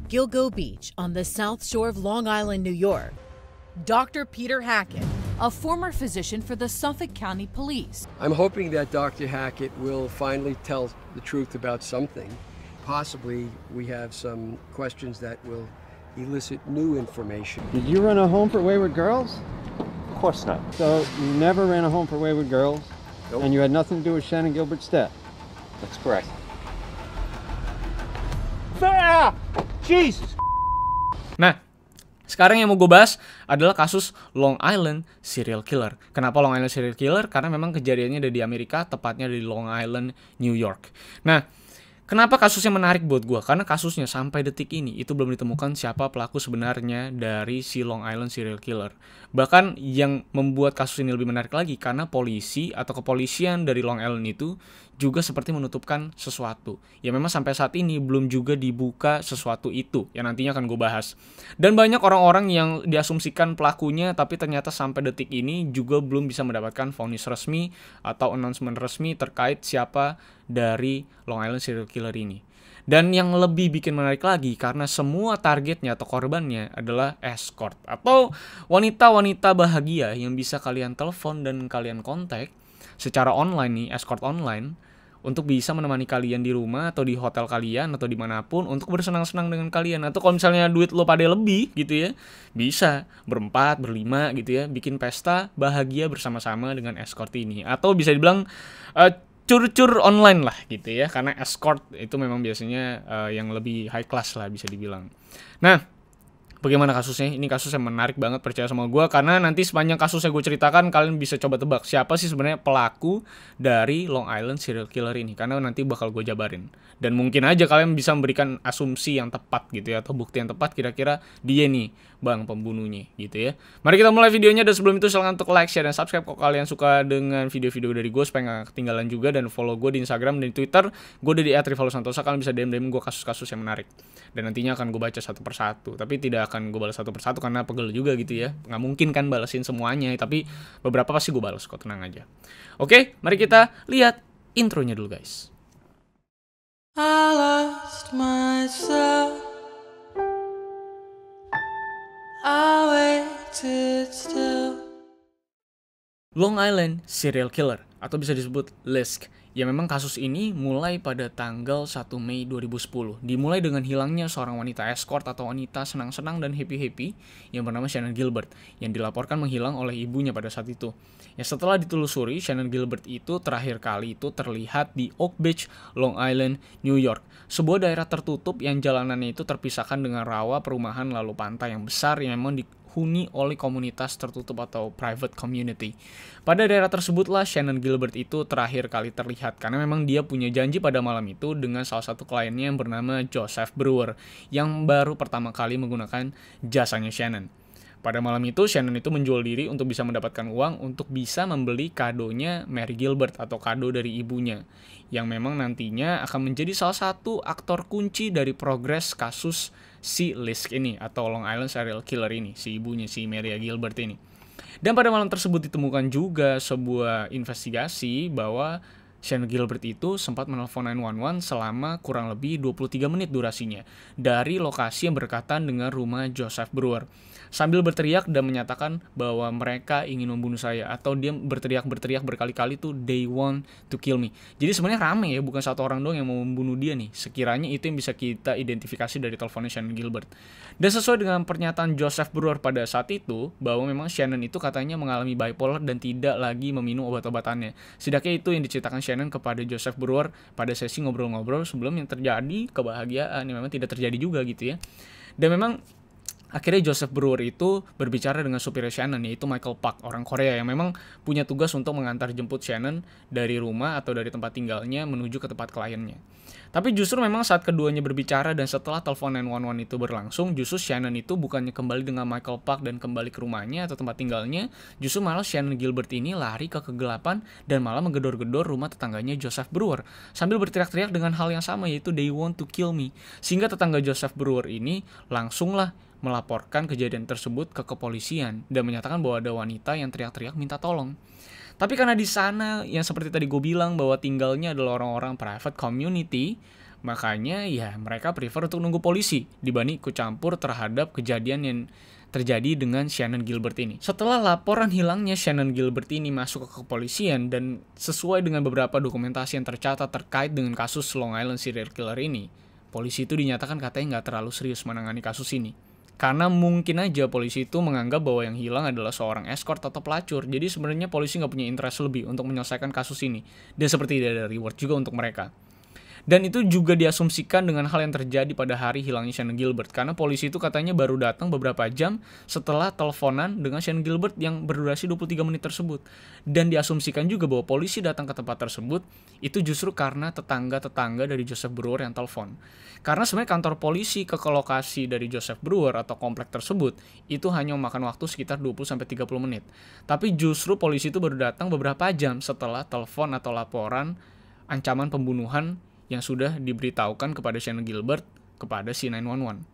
Gilgo Beach on the south shore of Long Island, New York. Dr. Peter Hackett, a former physician for the Suffolk County Police. I'm hoping that Dr. Hackett will finally tell the truth about something. Possibly we have some questions that will elicit new information. Did you run a home for wayward girls? Of course not. So you never ran a home for wayward girls? Nope. And you had nothing to do with Shannon Gilbert's death? That's correct. Jesus! Nah, sekarang yang mau gue bahas adalah kasus Long Island Serial Killer. Kenapa Long Island Serial Killer? Karena memang kejadiannya ada di Amerika, tepatnya di Long Island, New York. Nah, kenapa kasusnya menarik buat gue? Karena kasusnya sampai detik ini itu belum ditemukan siapa pelaku sebenarnya dari si Long Island Serial Killer. Bahkan yang membuat kasus ini lebih menarik lagi karena polisi atau kepolisian dari Long Island itu juga seperti menutupkan sesuatu. Ya memang sampai saat ini belum juga dibuka sesuatu itu yang nantinya akan gue bahas. Dan banyak orang-orang yang diasumsikan pelakunya tapi ternyata sampai detik ini juga belum bisa mendapatkan vonis resmi atau announcement resmi terkait siapa dari Long Island Serial Killer ini. Dan yang lebih bikin menarik lagi karena semua targetnya atau korbannya adalah escort atau wanita-wanita bahagia yang bisa kalian telepon dan kalian kontak secara online nih, escort online, untuk bisa menemani kalian di rumah atau di hotel kalian atau dimanapun untuk bersenang-senang dengan kalian. Atau kalau misalnya duit lo pada lebih gitu ya, bisa berempat, berlima gitu ya, bikin pesta bahagia bersama-sama dengan escort ini. Atau bisa dibilang cur-cur online lah gitu ya, karena escort itu memang biasanya yang lebih high class lah bisa dibilang. Nah, bagaimana kasusnya? Ini kasus yang menarik banget, percaya sama gue. Karena nanti sepanjang kasusnya gue ceritakan, kalian bisa coba tebak siapa sih sebenarnya pelaku dari Long Island Serial Killer ini. Karena nanti bakal gue jabarin. Dan mungkin aja kalian bisa memberikan asumsi yang tepat gitu ya, atau bukti yang tepat kira-kira dia nih bang pembunuhnya gitu ya. Mari kita mulai videonya, dan sebelum itu silahkan untuk like, share, dan subscribe kalau kalian suka dengan video-video dari gue supaya gak ketinggalan juga. Dan follow gue di Instagram dan di Twitter. Gue udah di @rivaldosantosa, kalian bisa DM gue kasus-kasus yang menarik. Dan nantinya akan gue baca satu persatu. Tapi tidak akan gue balas satu persatu karena pegel juga gitu ya. Nggak mungkin kan balesin semuanya, tapi beberapa pasti gue balas kok, tenang aja. Oke, mari kita lihat intronya dulu guys. I lost myself. I waited still. Long Island Serial Killer atau bisa disebut LISK. Ya memang kasus ini mulai pada tanggal 1 Mei 2010. Dimulai dengan hilangnya seorang wanita escort atau wanita senang-senang dan happy-happy yang bernama Shannon Gilbert, yang dilaporkan menghilang oleh ibunya pada saat itu. Ya setelah ditelusuri, Shannon Gilbert itu terakhir kali itu terlihat di Oak Beach, Long Island, New York. Sebuah daerah tertutup yang jalanannya itu terpisahkan dengan rawa, perumahan, lalu pantai yang besar yang memang dihuni oleh komunitas tertutup atau private community. Pada daerah tersebutlah Shannon Gilbert itu terakhir kali terlihat karena memang dia punya janji pada malam itu dengan salah satu kliennya yang bernama Joseph Brewer yang baru pertama kali menggunakan jasanya Shannon. Pada malam itu Shannon itu menjual diri untuk bisa mendapatkan uang untuk bisa membeli kadonya Mary Gilbert atau kado dari ibunya yang memang nantinya akan menjadi salah satu aktor kunci dari progres kasus si LISK ini atau Long Island Serial Killer ini, si ibunya si Mary Gilbert ini. Dan pada malam tersebut ditemukan juga sebuah investigasi bahwa Shannon Gilbert itu sempat menelpon 911 selama kurang lebih 23 menit durasinya dari lokasi yang berdekatan dengan rumah Joseph Brewer. Sambil berteriak dan menyatakan bahwa mereka ingin membunuh saya, atau dia berteriak berkali-kali tuh they want to kill me. Jadi sebenarnya rame ya, bukan satu orang doang yang mau membunuh dia nih. Sekiranya itu yang bisa kita identifikasi dari teleponnya Shannon Gilbert. Dan sesuai dengan pernyataan Joseph Brewer pada saat itu, bahwa memang Shannon itu katanya mengalami bipolar dan tidak lagi meminum obat-obatannya. Setidaknya itu yang diceritakan Shannon kepada Joseph Brewer pada sesi ngobrol-ngobrol sebelum yang terjadi kebahagiaan yang memang tidak terjadi juga gitu ya. Dan memang akhirnya Joseph Brewer itu berbicara dengan supir Shannon, yaitu Michael Park, orang Korea yang memang punya tugas untuk mengantar jemput Shannon dari rumah atau dari tempat tinggalnya menuju ke tempat kliennya. Tapi justru memang saat keduanya berbicara dan setelah telepon 911 itu berlangsung, justru Shannon itu bukannya kembali dengan Michael Park dan kembali ke rumahnya atau tempat tinggalnya, justru malah Shannon Gilbert ini lari ke kegelapan dan malah menggedor-gedor rumah tetangganya Joseph Brewer sambil berteriak-teriak dengan hal yang sama, yaitu they want to kill me. Sehingga tetangga Joseph Brewer ini langsunglah melaporkan kejadian tersebut ke kepolisian dan menyatakan bahwa ada wanita yang teriak-teriak minta tolong. Tapi karena di sana yang seperti tadi gue bilang bahwa tinggalnya adalah orang-orang private community, Makanya ya mereka prefer untuk nunggu polisi dibanding ikut campur terhadap kejadian yang terjadi dengan Shannon Gilbert ini. Setelah laporan hilangnya Shannon Gilbert ini masuk ke kepolisian dan sesuai dengan beberapa dokumentasi yang tercatat terkait dengan kasus Long Island serial killer ini, polisi itu dinyatakan katanya nggak terlalu serius menangani kasus ini. Karena mungkin aja polisi itu menganggap bahwa yang hilang adalah seorang escort atau pelacur. Jadi sebenarnya polisi nggak punya interest lebih untuk menyelesaikan kasus ini. Dan seperti tidak ada reward juga untuk mereka. Dan itu juga diasumsikan dengan hal yang terjadi pada hari hilangnya Shannon Gilbert. Karena polisi itu katanya baru datang beberapa jam setelah teleponan dengan Shannon Gilbert yang berdurasi 23 menit tersebut. Dan diasumsikan juga bahwa polisi datang ke tempat tersebut itu justru karena tetangga-tetangga dari Joseph Brewer yang telepon. Karena sebenarnya kantor polisi ke lokasi dari Joseph Brewer atau komplek tersebut itu hanya memakan waktu sekitar 20-30 menit. Tapi justru polisi itu baru datang beberapa jam setelah telepon atau laporan ancaman pembunuhan yang sudah diberitahukan kepada Shannon Gilbert kepada si 911.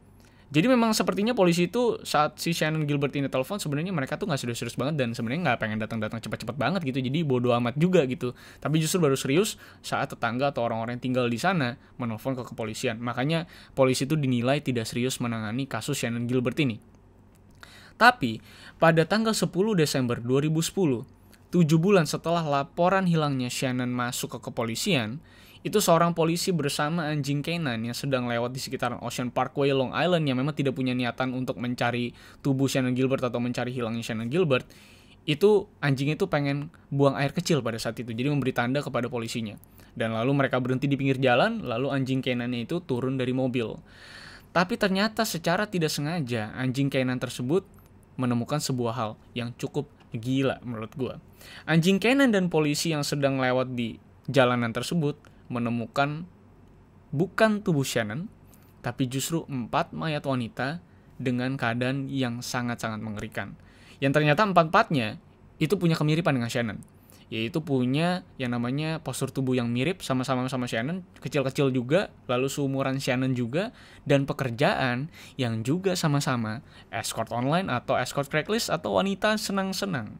Jadi memang sepertinya polisi itu saat si Shannon Gilbert ini telepon sebenarnya mereka tuh nggak serius-serius banget dan sebenarnya nggak pengen datang-datang cepat-cepat banget gitu. Jadi bodo amat juga gitu. Tapi justru baru serius saat tetangga atau orang-orang yang tinggal di sana menelpon ke kepolisian. Makanya polisi itu dinilai tidak serius menangani kasus Shannon Gilbert ini. Tapi pada tanggal 10 Desember 2010, 7 bulan setelah laporan hilangnya Shannon masuk ke kepolisian, itu seorang polisi bersama anjing K9 yang sedang lewat di sekitaran Ocean Parkway, Long Island yang memang tidak punya niatan untuk mencari tubuh Shannon Gilbert atau mencari hilangnya Shannon Gilbert, itu anjing itu pengen buang air kecil pada saat itu, jadi memberi tanda kepada polisinya. Dan lalu mereka berhenti di pinggir jalan, lalu anjing K9-nya itu turun dari mobil. Tapi ternyata secara tidak sengaja anjing K9 tersebut menemukan sebuah hal yang cukup gila menurut gue. Anjing K9 dan polisi yang sedang lewat di jalanan tersebut menemukan bukan tubuh Shannon, tapi justru 4 mayat wanita dengan keadaan yang sangat-sangat mengerikan. Yang ternyata 4-4-nya itu punya kemiripan dengan Shannon, yaitu punya yang namanya postur tubuh yang mirip sama-sama sama Shannon, kecil-kecil juga, lalu seumuran Shannon juga, dan pekerjaan yang juga sama-sama escort online atau escort Craigslist atau wanita senang-senang.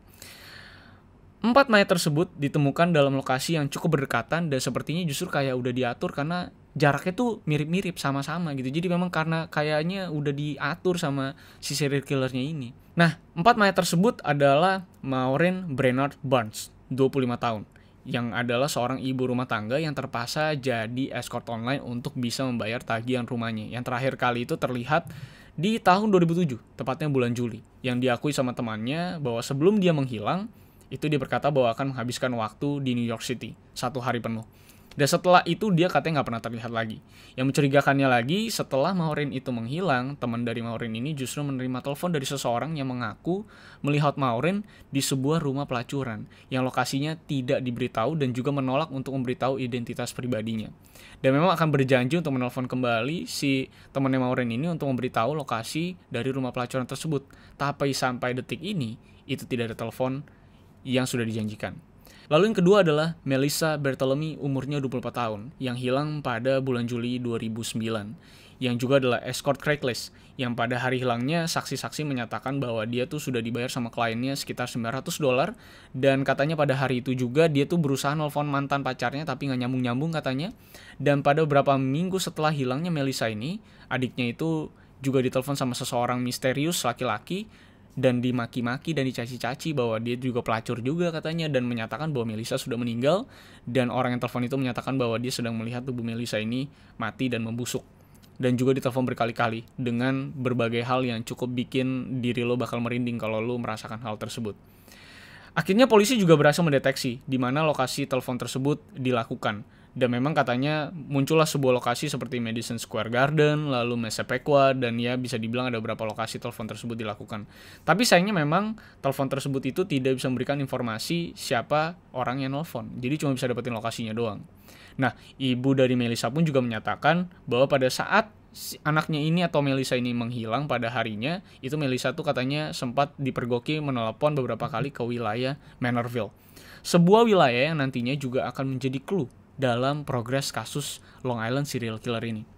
4 mayat tersebut ditemukan dalam lokasi yang cukup berdekatan dan sepertinya justru kayak udah diatur karena jaraknya tuh mirip-mirip sama-sama gitu. Jadi memang karena kayaknya udah diatur sama si serial killernya ini. Nah, 4 mayat tersebut adalah Maureen Brainard Barnes, 25 tahun, yang adalah seorang ibu rumah tangga yang terpaksa jadi escort online untuk bisa membayar tagihan rumahnya. Yang terakhir kali itu terlihat di tahun 2007, tepatnya bulan Juli, yang diakui sama temannya bahwa sebelum dia menghilang, itu dia berkata bahwa akan menghabiskan waktu di New York City 1 hari penuh. Dan setelah itu dia katanya nggak pernah terlihat lagi. Yang mencurigakannya lagi, setelah Maureen itu menghilang, teman dari Maureen ini justru menerima telepon dari seseorang yang mengaku melihat Maureen di sebuah rumah pelacuran yang lokasinya tidak diberitahu dan juga menolak untuk memberitahu identitas pribadinya. Dan memang akan berjanji untuk menelpon kembali si temannya Maureen ini untuk memberitahu lokasi dari rumah pelacuran tersebut. Tapi sampai detik ini, itu tidak ada telepon yang sudah dijanjikan. Lalu yang kedua adalah Melissa Barthelemy, umurnya 24 tahun, yang hilang pada bulan Juli 2009, yang juga adalah escort Craigslist, yang pada hari hilangnya saksi-saksi menyatakan bahwa dia tuh sudah dibayar sama kliennya sekitar $900, dan katanya pada hari itu juga dia tuh berusaha nelfon mantan pacarnya tapi nggak nyambung-nyambung katanya. Dan pada beberapa minggu setelah hilangnya Melissa ini, adiknya itu juga ditelepon sama seseorang misterius laki-laki dan dimaki-maki dan dicaci-caci bahwa dia juga pelacur juga katanya, dan menyatakan bahwa Melissa sudah meninggal, dan orang yang telepon itu menyatakan bahwa dia sedang melihat tubuh Melissa ini mati dan membusuk. Dan juga ditelepon berkali-kali dengan berbagai hal yang cukup bikin diri lo bakal merinding kalau lo merasakan hal tersebut. Akhirnya polisi juga berhasil mendeteksi di mana lokasi telepon tersebut dilakukan. Dan memang katanya muncullah sebuah lokasi seperti Madison Square Garden, lalu Massapequa, dan ya bisa dibilang ada beberapa lokasi telepon tersebut dilakukan. Tapi sayangnya memang telepon tersebut itu tidak bisa memberikan informasi siapa orang yang nelfon. Jadi cuma bisa dapetin lokasinya doang. Nah, ibu dari Melissa pun juga menyatakan bahwa pada saat anaknya ini atau Melissa ini menghilang pada harinya, itu Melissa tuh katanya sempat dipergoki menelepon beberapa kali ke wilayah Manorville. Sebuah wilayah yang nantinya juga akan menjadi clue dalam progres kasus Long Island serial killer ini.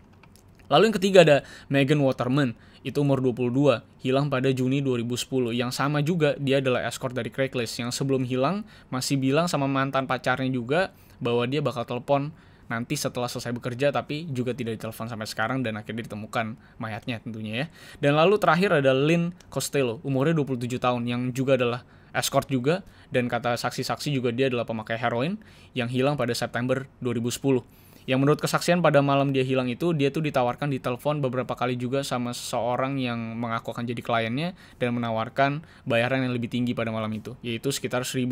Lalu yang ketiga ada Megan Waterman, itu umur 22, hilang pada Juni 2010, yang sama juga dia adalah escort dari Craigslist, yang sebelum hilang masih bilang sama mantan pacarnya juga bahwa dia bakal telepon nanti setelah selesai bekerja, tapi juga tidak ditelepon sampai sekarang dan akhirnya ditemukan mayatnya tentunya ya. Dan lalu terakhir ada Lynn Costello, umurnya 27 tahun, yang juga adalah escort juga, dan kata saksi-saksi juga dia adalah pemakai heroin yang hilang pada September 2010. Yang menurut kesaksian pada malam dia hilang itu, dia tuh ditawarkan di telepon beberapa kali juga sama seseorang yang mengaku akan jadi kliennya dan menawarkan bayaran yang lebih tinggi pada malam itu, yaitu sekitar $1.500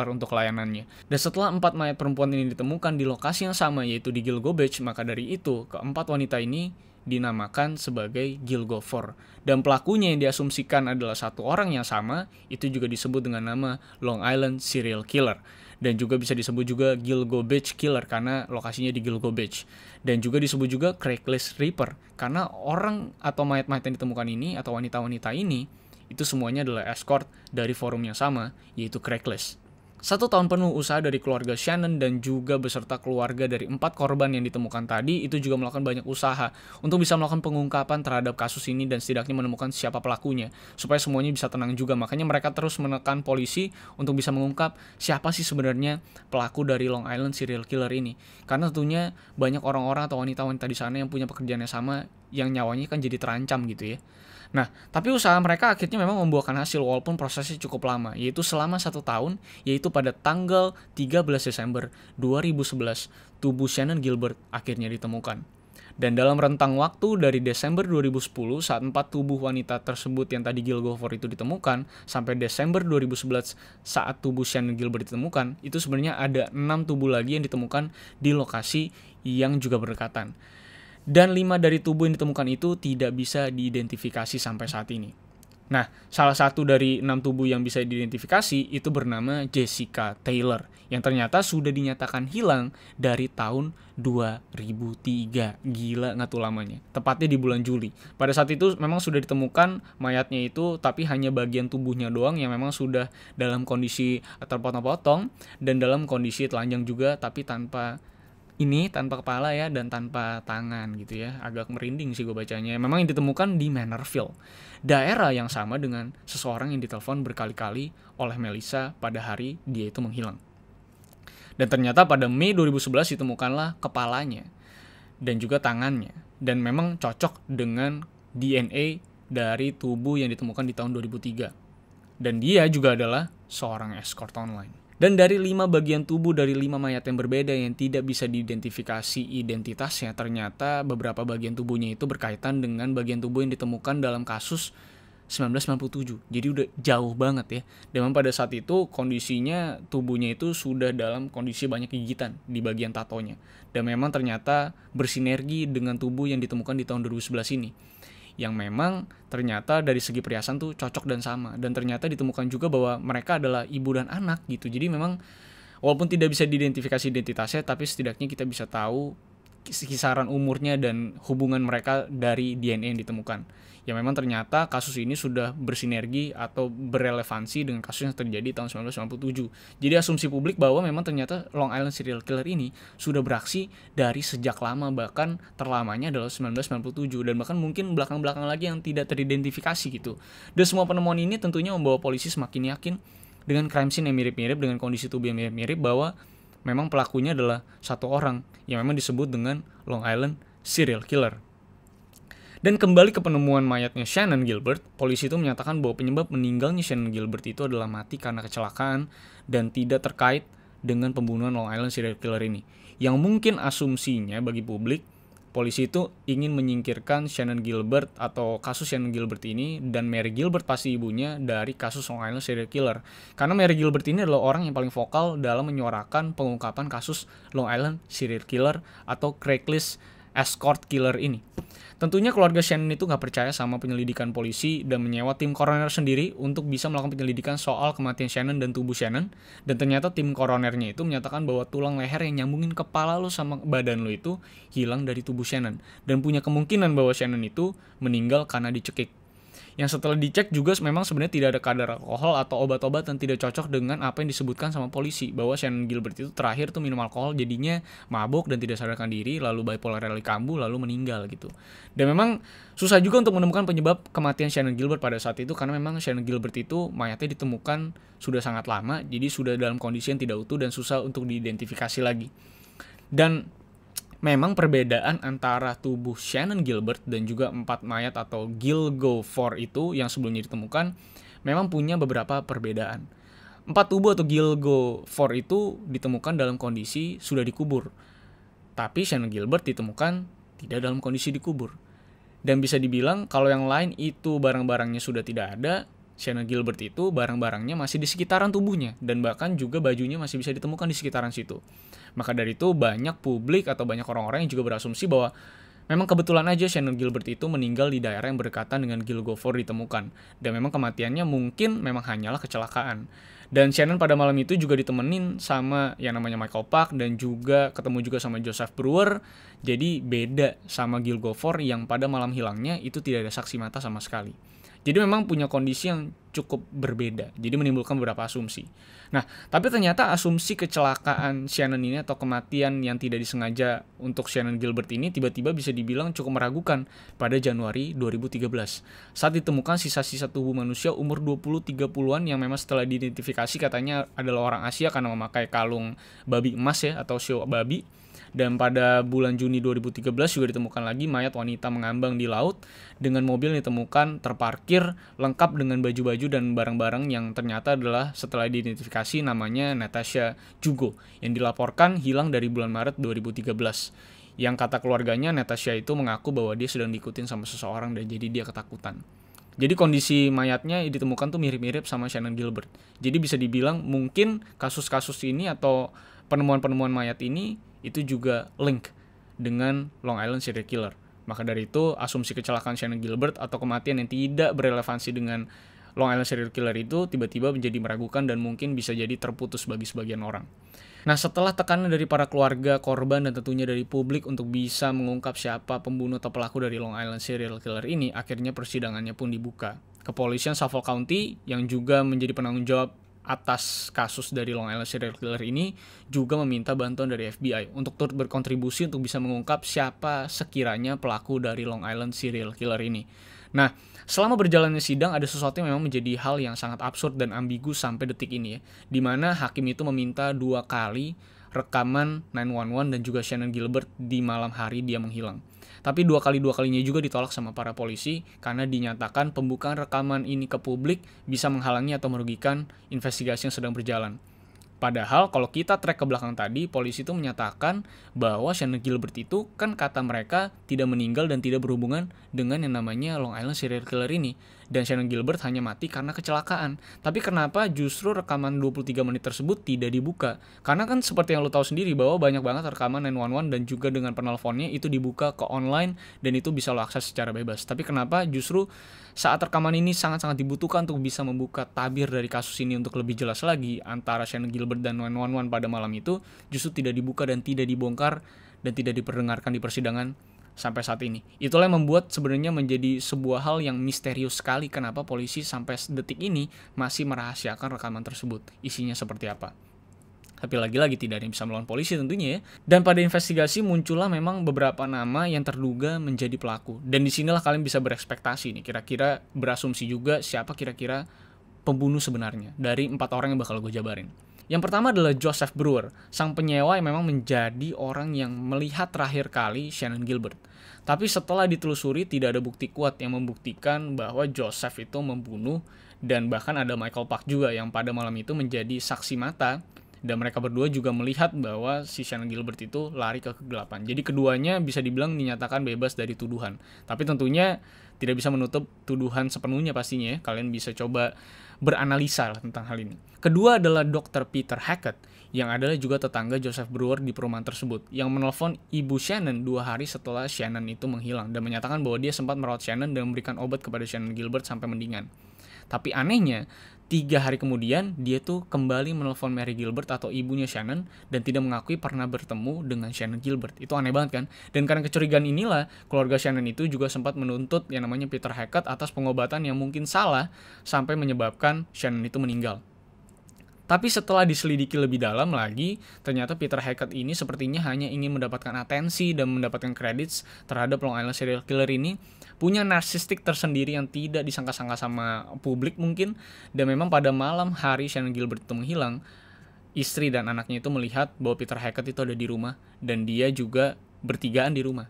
untuk layanannya. Dan setelah 4 mayat perempuan ini ditemukan di lokasi yang sama, yaitu di Gilgo Beach, maka dari itu keempat wanita ini dinamakan sebagai Gilgo 4. Dan pelakunya yang diasumsikan adalah satu orang yang sama, itu juga disebut dengan nama Long Island Serial Killer. Dan juga bisa disebut juga Gilgo Beach Killer karena lokasinya di Gilgo Beach. Dan juga disebut juga Craigslist Reaper karena orang atau mayat-mayat yang ditemukan ini atau wanita-wanita ini itu semuanya adalah escort dari forum yang sama, yaitu Craigslist. 1 tahun penuh usaha dari keluarga Shannon dan juga beserta keluarga dari 4 korban yang ditemukan tadi itu juga melakukan banyak usaha untuk bisa melakukan pengungkapan terhadap kasus ini dan setidaknya menemukan siapa pelakunya supaya semuanya bisa tenang juga. Makanya mereka terus menekan polisi untuk bisa mengungkap siapa sih sebenarnya pelaku dari Long Island Serial Killer ini. Karena tentunya banyak orang-orang atau wanita-wanita di sana yang punya pekerjaan yang sama yang nyawanya kan jadi terancam gitu ya. Nah, tapi usaha mereka akhirnya memang membuahkan hasil walaupun prosesnya cukup lama, yaitu selama 1 tahun, yaitu pada tanggal 13 Desember 2011, tubuh Shannon Gilbert akhirnya ditemukan. Dan dalam rentang waktu dari Desember 2010 saat 4 tubuh wanita tersebut yang tadi Gilgo 4 itu ditemukan, sampai Desember 2011 saat tubuh Shannon Gilbert ditemukan, itu sebenarnya ada 6 tubuh lagi yang ditemukan di lokasi yang juga berdekatan. Dan 5 dari tubuh yang ditemukan itu tidak bisa diidentifikasi sampai saat ini. Nah, salah satu dari 6 tubuh yang bisa diidentifikasi itu bernama Jessica Taylor, yang ternyata sudah dinyatakan hilang dari tahun 2003. Gila nggak tuh lamanya? Tepatnya di bulan Juli. Pada saat itu memang sudah ditemukan mayatnya itu, tapi hanya bagian tubuhnya doang yang memang sudah dalam kondisi terpotong-potong dan dalam kondisi telanjang juga, tapi tanpa kepala ya dan tanpa tangan gitu ya. Agak merinding sih gue bacanya. Memang yang ditemukan di Manorville, daerah yang sama dengan seseorang yang ditelepon berkali-kali oleh Melissa pada hari dia itu menghilang. Dan ternyata pada Mei 2011 ditemukanlah kepalanya dan juga tangannya, dan memang cocok dengan DNA dari tubuh yang ditemukan di tahun 2003. Dan dia juga adalah seorang escort online. Dan dari 5 bagian tubuh dari 5 mayat yang berbeda yang tidak bisa diidentifikasi identitasnya, ternyata beberapa bagian tubuhnya itu berkaitan dengan bagian tubuh yang ditemukan dalam kasus 1997. Jadi udah jauh banget ya. Dan pada saat itu kondisinya tubuhnya itu sudah dalam kondisi banyak gigitan di bagian tatonya. Dan memang ternyata bersinergi dengan tubuh yang ditemukan di tahun 2011 ini. Yang memang ternyata dari segi perhiasan tuh cocok dan sama. Dan ternyata ditemukan juga bahwa mereka adalah ibu dan anak gitu. Jadi memang walaupun tidak bisa diidentifikasi identitasnya, tapi setidaknya kita bisa tahu kisaran umurnya dan hubungan mereka dari DNA yang ditemukan. Ya memang ternyata kasus ini sudah bersinergi atau berrelevansi dengan kasus yang terjadi tahun 1997. Jadi asumsi publik bahwa memang ternyata Long Island Serial Killer ini sudah beraksi dari sejak lama, bahkan terlamanya adalah 1997 dan bahkan mungkin belakang-belakang lagi yang tidak teridentifikasi gitu. Dan semua penemuan ini tentunya membawa polisi semakin yakin dengan crime scene yang mirip-mirip, dengan kondisi tubuh yang mirip-mirip, bahwa memang pelakunya adalah satu orang yang memang disebut dengan Long Island Serial Killer. Dan kembali ke penemuan mayatnya Shannon Gilbert, polisi itu menyatakan bahwa penyebab meninggalnya Shannon Gilbert itu adalah mati karena kecelakaan dan tidak terkait dengan pembunuhan Long Island Serial Killer ini. Yang mungkin asumsinya bagi publik, polisi itu ingin menyingkirkan Shannon Gilbert atau kasus Shannon Gilbert ini dan Mary Gilbert pasti ibunya dari kasus Long Island Serial Killer. Karena Mary Gilbert ini adalah orang yang paling vokal dalam menyuarakan pengungkapan kasus Long Island Serial Killer atau Craigslist Escort Killer ini. Tentunya keluarga Shannon itu nggak percaya sama penyelidikan polisi dan menyewa tim koroner sendiri untuk bisa melakukan penyelidikan soal kematian Shannon dan tubuh Shannon. Dan ternyata tim koronernya itu menyatakan bahwa tulang leher yang nyambungin kepala lo sama badan lo itu hilang dari tubuh Shannon. Dan punya kemungkinan bahwa Shannon itu meninggal karena dicekik. Yang setelah dicek juga memang sebenarnya tidak ada kadar alkohol atau obat-obatan tidak cocok dengan apa yang disebutkan sama polisi, bahwa Shannon Gilbert itu terakhir tuh minum alkohol jadinya mabuk dan tidak sadarkan diri, lalu bipolar rally kambuh, lalu meninggal gitu. Dan memang susah juga untuk menemukan penyebab kematian Shannon Gilbert pada saat itu, karena memang Shannon Gilbert itu mayatnya ditemukan sudah sangat lama, jadi sudah dalam kondisi yang tidak utuh dan susah untuk diidentifikasi lagi. Dan memang perbedaan antara tubuh Shannon Gilbert dan juga 4 mayat atau Gilgo 4 itu yang sebelumnya ditemukan memang punya beberapa perbedaan. 4 tubuh atau Gilgo 4 itu ditemukan dalam kondisi sudah dikubur. Tapi Shannon Gilbert ditemukan tidak dalam kondisi dikubur. Dan bisa dibilang kalau yang lain itu barang-barangnya sudah tidak ada, Shannon Gilbert itu barang-barangnya masih di sekitaran tubuhnya dan bahkan juga bajunya masih bisa ditemukan di sekitaran situ. Maka dari itu banyak publik atau banyak orang-orang yang juga berasumsi bahwa memang kebetulan aja Shannon Gilbert itu meninggal di daerah yang berdekatan dengan Gilgo 4 ditemukan. Dan memang kematiannya mungkin memang hanyalah kecelakaan. Dan Shannon pada malam itu juga ditemenin sama yang namanya Michael Park dan juga ketemu juga sama Joseph Brewer. Jadi beda sama Gilgo 4 yang pada malam hilangnya itu tidak ada saksi mata sama sekali. Jadi memang punya kondisi yang cukup berbeda. Jadi menimbulkan beberapa asumsi. Nah, tapi ternyata asumsi kecelakaan Shannon ini atau kematian yang tidak disengaja untuk Shannon Gilbert ini tiba-tiba bisa dibilang cukup meragukan pada Januari 2013. Saat ditemukan sisa-sisa tubuh manusia umur 20-30-an yang memang setelah diidentifikasi katanya adalah orang Asia karena memakai kalung babi emas ya atau show babi. Dan pada bulan Juni 2013 juga ditemukan lagi mayat wanita mengambang di laut dengan mobil yang ditemukan terparkir lengkap dengan baju-baju dan barang-barang yang ternyata adalah setelah diidentifikasi namanya Natasha Jugo yang dilaporkan hilang dari bulan Maret 2013. Yang kata keluarganya Natasha itu mengaku bahwa dia sedang diikutin sama seseorang dan jadi dia ketakutan. Jadi kondisi mayatnya ditemukan tuh mirip-mirip sama Shannon Gilbert. Jadi bisa dibilang mungkin kasus-kasus ini atau penemuan-penemuan mayat ini itu juga link dengan Long Island serial killer. Maka dari itu, asumsi kecelakaan Shannon Gilbert atau kematian yang tidak berrelevansi dengan Long Island serial killer itu tiba-tiba menjadi meragukan dan mungkin bisa jadi terputus bagi sebagian orang. Nah, setelah tekanan dari para keluarga korban dan tentunya dari publik untuk bisa mengungkap siapa pembunuh atau pelaku dari Long Island serial killer ini, akhirnya persidangannya pun dibuka. Kepolisian Suffolk County yang juga menjadi penanggung jawab atas kasus dari Long Island serial killer ini juga meminta bantuan dari FBI untuk turut berkontribusi untuk bisa mengungkap siapa sekiranya pelaku dari Long Island serial killer ini. Nah, selama berjalannya sidang ada sesuatu yang memang menjadi hal yang sangat absurd dan ambigu sampai detik ini ya, di mana hakim itu meminta 2 kali rekaman 911 dan juga Shannon Gilbert di malam hari dia menghilang. Tapi 2 kalinya juga ditolak sama para polisi karena dinyatakan pembukaan rekaman ini ke publik bisa menghalangi atau merugikan investigasi yang sedang berjalan. Padahal kalau kita track ke belakang tadi, polisi itu menyatakan bahwa Shannon Gilbert itu kan kata mereka tidak meninggal dan tidak berhubungan dengan yang namanya Long Island serial killer ini. Dan Shannon Gilbert hanya mati karena kecelakaan. Tapi kenapa justru rekaman 23 menit tersebut tidak dibuka? Karena kan seperti yang lo tahu sendiri bahwa banyak banget rekaman 911 dan juga dengan penelponnya itu dibuka ke online dan itu bisa lo akses secara bebas. Tapi kenapa justru saat rekaman ini sangat-sangat dibutuhkan untuk bisa membuka tabir dari kasus ini untuk lebih jelas lagi antara Shannon Gilbert dan 911 pada malam itu justru tidak dibuka dan tidak dibongkar dan tidak diperdengarkan di persidangan sampai saat ini. Itulah yang membuat sebenarnya menjadi sebuah hal yang misterius sekali kenapa polisi sampai detik ini masih merahasiakan rekaman tersebut. Isinya seperti apa. Tapi lagi-lagi tidak ada yang bisa melawan polisi tentunya ya. Dan pada investigasi muncullah memang beberapa nama yang terduga menjadi pelaku. Dan disinilah kalian bisa berekspektasi nih, kira-kira berasumsi juga siapa kira-kira pembunuh sebenarnya dari 4 orang yang bakal gue jabarin. Yang pertama adalah Joseph Brewer, sang penyewa yang memang menjadi orang yang melihat terakhir kali Shannon Gilbert. Tapi setelah ditelusuri tidak ada bukti kuat yang membuktikan bahwa Joseph itu membunuh, dan bahkan ada Michael Park juga yang pada malam itu menjadi saksi mata. Dan mereka berdua juga melihat bahwa si Shannon Gilbert itu lari ke kegelapan. Jadi keduanya bisa dibilang dinyatakan bebas dari tuduhan. Tapi tentunya tidak bisa menutup tuduhan sepenuhnya pastinya ya. Kalian bisa coba beranalisa lah tentang hal ini. Kedua adalah Dr. Peter Hackett yang adalah juga tetangga Joseph Brewer di perumahan tersebut. Yang menelpon ibu Shannon 2 hari setelah Shannon itu menghilang. Dan menyatakan bahwa dia sempat merawat Shannon dan memberikan obat kepada Shannon Gilbert sampai mendingan. Tapi anehnya, 3 hari kemudian, dia tuh kembali menelpon Mary Gilbert atau ibunya Shannon dan tidak mengakui pernah bertemu dengan Shannon Gilbert. Itu aneh banget kan? Dan karena kecurigaan inilah, keluarga Shannon itu juga sempat menuntut yang namanya Peter Hackett atas pengobatan yang mungkin salah sampai menyebabkan Shannon itu meninggal. Tapi setelah diselidiki lebih dalam lagi, ternyata Peter Hackett ini sepertinya hanya ingin mendapatkan atensi dan mendapatkan kredit terhadap Long Island serial killer ini, punya narsistik tersendiri yang tidak disangka-sangka sama publik mungkin. Dan memang pada malam hari Shannon Gilbert itu menghilang, istri dan anaknya itu melihat bahwa Peter Hackett itu ada di rumah dan dia juga bertigaan di rumah.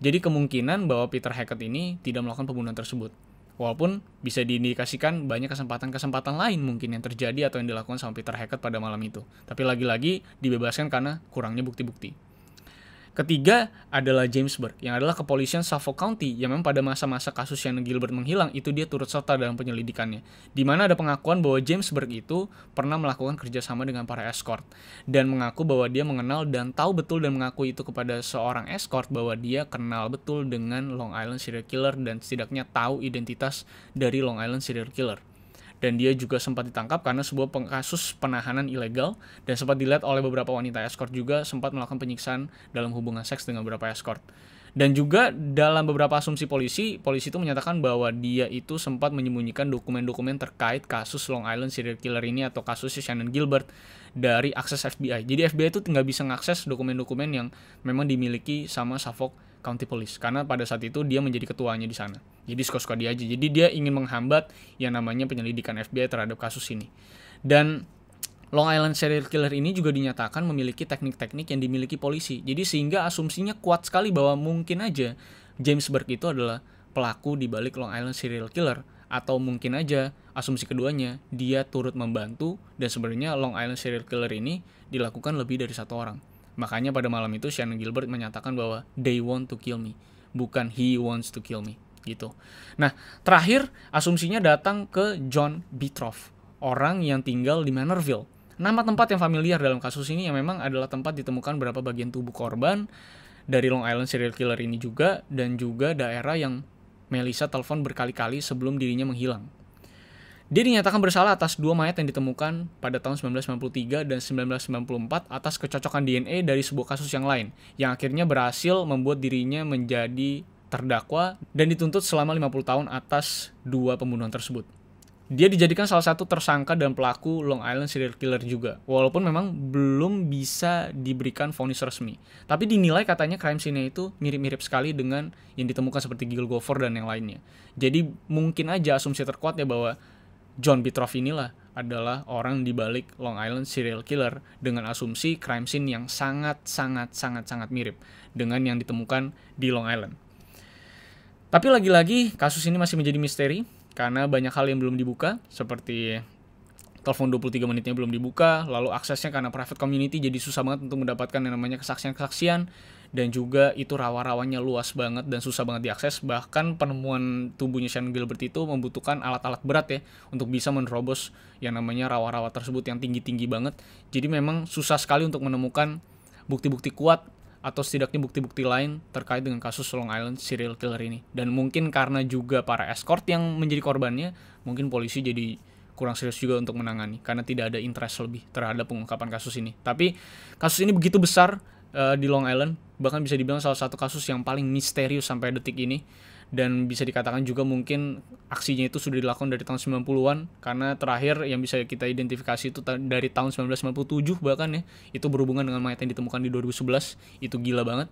Jadi kemungkinan bahwa Peter Hackett ini tidak melakukan pembunuhan tersebut. Walaupun bisa diindikasikan banyak kesempatan-kesempatan lain mungkin yang terjadi atau yang dilakukan sama Peter Hackett pada malam itu. Tapi lagi-lagi dibebaskan karena kurangnya bukti-bukti. Ketiga adalah James Burke, yang adalah kepolisian Suffolk County, yang memang pada masa-masa kasus Shannon Gilbert menghilang, itu dia turut serta dalam penyelidikannya. Di mana ada pengakuan bahwa James Burke itu pernah melakukan kerjasama dengan para escort, dan mengaku bahwa dia mengenal dan tahu betul dan mengaku itu kepada seorang escort bahwa dia kenal betul dengan Long Island serial killer dan setidaknya tahu identitas dari Long Island serial killer. Dan dia juga sempat ditangkap karena sebuah kasus penahanan ilegal dan sempat dilihat oleh beberapa wanita escort juga sempat melakukan penyiksaan dalam hubungan seks dengan beberapa escort. Dan juga dalam beberapa asumsi polisi itu menyatakan bahwa dia itu sempat menyembunyikan dokumen-dokumen terkait kasus Long Island serial killer ini atau kasus Shannon Gilbert dari akses FBI. Jadi FBI itu nggak bisa mengakses dokumen-dokumen yang memang dimiliki sama Suffolk County Police karena pada saat itu dia menjadi ketuanya di sana. Jadi suka-suka dia aja. Jadi dia ingin menghambat yang namanya penyelidikan FBI terhadap kasus ini. Dan Long Island serial killer ini juga dinyatakan memiliki teknik-teknik yang dimiliki polisi. Jadi sehingga asumsinya kuat sekali bahwa mungkin aja James Burke itu adalah pelaku di balik Long Island serial killer. Atau mungkin aja asumsi keduanya dia turut membantu dan sebenarnya Long Island serial killer ini dilakukan lebih dari satu orang. Makanya pada malam itu Shannon Gilbert menyatakan bahwa they want to kill me, bukan he wants to kill me. Gitu. Nah, terakhir asumsinya datang ke John Beatroff, orang yang tinggal di Manorville. Nama tempat yang familiar dalam kasus ini yang memang adalah tempat ditemukan beberapa bagian tubuh korban dari Long Island serial killer ini juga, dan juga daerah yang Melissa telepon berkali-kali sebelum dirinya menghilang. Dia dinyatakan bersalah atas 2 mayat yang ditemukan pada tahun 1993 dan 1994 atas kecocokan DNA dari sebuah kasus yang lain, yang akhirnya berhasil membuat dirinya menjadi terdakwa dan dituntut selama 50 tahun atas 2 pembunuhan tersebut. Dia dijadikan salah satu tersangka dan pelaku Long Island serial killer juga, walaupun memang belum bisa diberikan vonis resmi. Tapi dinilai katanya crime scene-nya itu mirip-mirip sekali dengan yang ditemukan seperti Gil Gofor dan yang lainnya. Jadi mungkin aja asumsi terkuatnya bahwa John Beatroff inilah adalah orang di balik Long Island serial killer dengan asumsi crime scene yang sangat mirip dengan yang ditemukan di Long Island. Tapi lagi-lagi kasus ini masih menjadi misteri karena banyak hal yang belum dibuka, seperti telepon 23 menitnya belum dibuka, lalu aksesnya karena private community jadi susah banget untuk mendapatkan yang namanya kesaksian-kesaksian, dan juga itu rawa-rawanya luas banget dan susah banget diakses. Bahkan penemuan tubuhnya Shannon Gilbert itu membutuhkan alat-alat berat ya untuk bisa menerobos yang namanya rawa-rawa tersebut yang tinggi-tinggi banget. Jadi memang susah sekali untuk menemukan bukti-bukti kuat atau setidaknya bukti-bukti lain terkait dengan kasus Long Island serial killer ini. Dan mungkin karena juga para escort yang menjadi korbannya, mungkin polisi jadi kurang serius juga untuk menangani karena tidak ada interest lebih terhadap pengungkapan kasus ini. Tapi kasus ini begitu besar di Long Island, bahkan bisa dibilang salah satu kasus yang paling misterius sampai detik ini. Dan bisa dikatakan juga mungkin aksinya itu sudah dilakukan dari tahun 90-an, karena terakhir yang bisa kita identifikasi itu dari tahun 1997 bahkan ya, itu berhubungan dengan mayat yang ditemukan di 2011, itu gila banget.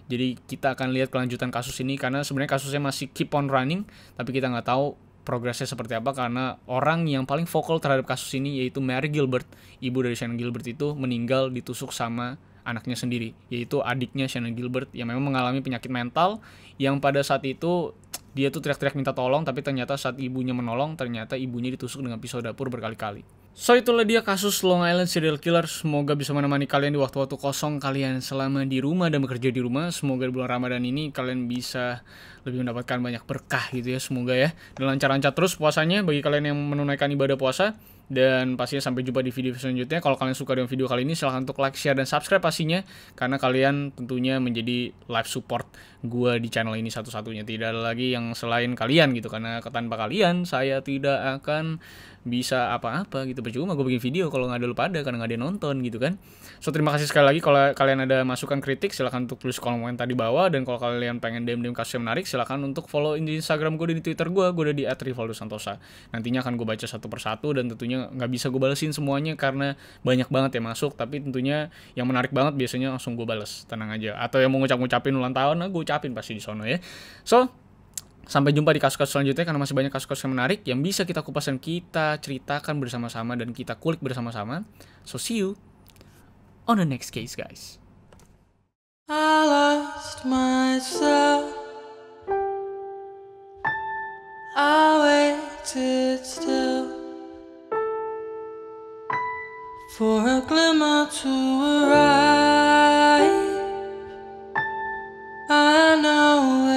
Jadi kita akan lihat kelanjutan kasus ini, karena sebenarnya kasusnya masih keep on running, tapi kita nggak tahu progresnya seperti apa, karena orang yang paling vokal terhadap kasus ini yaitu Mary Gilbert, ibu dari Shannon Gilbert itu meninggal ditusuk sama anaknya sendiri, yaitu adiknya Shannon Gilbert yang memang mengalami penyakit mental yang pada saat itu dia tuh teriak-teriak minta tolong, tapi ternyata saat ibunya menolong, ternyata ibunya ditusuk dengan pisau dapur berkali-kali. So itulah dia kasus Long Island serial killer. Semoga bisa menemani kalian di waktu-waktu kosong kalian selama di rumah dan bekerja di rumah. Semoga di bulan Ramadan ini kalian bisa lebih mendapatkan banyak berkah gitu ya, semoga ya. Dan lancar-lancar terus puasanya bagi kalian yang menunaikan ibadah puasa. Dan pastinya sampai jumpa di video selanjutnya. Kalau kalian suka dengan video kali ini, silahkan untuk like, share, dan subscribe pastinya, karena kalian tentunya menjadi live support gue di channel ini satu-satunya. Tidak ada lagi yang selain kalian gitu, karena tanpa kalian saya tidak akan bisa apa-apa gitu. Percuma gue bikin video kalau nggak ada lu pada, karena nggak ada yang nonton gitu kan. So terima kasih sekali lagi. Kalau kalian ada masukan kritik, silahkan untuk tulis kolom komentar di bawah. Dan kalau kalian pengen DM kasus yang menarik, silahkan untuk follow di Instagram gue dan di Twitter gue udah di @rivaldosantosa. Nantinya akan gue baca satu persatu, dan tentunya nggak bisa gue balesin semuanya karena banyak banget yang masuk, tapi tentunya yang menarik banget biasanya langsung gue bales, tenang aja. Atau yang mau ngucapin ulang tahun, gue ucapin pasti di sono ya. So sampai jumpa di kasus-kasus selanjutnya, karena masih banyak kasus-kasus yang menarik yang bisa kita kupas dan kita ceritakan bersama-sama dan kita kulik bersama-sama. So see you on the next case guys. I lost myself. I waited still for a glimmer to arrive. I know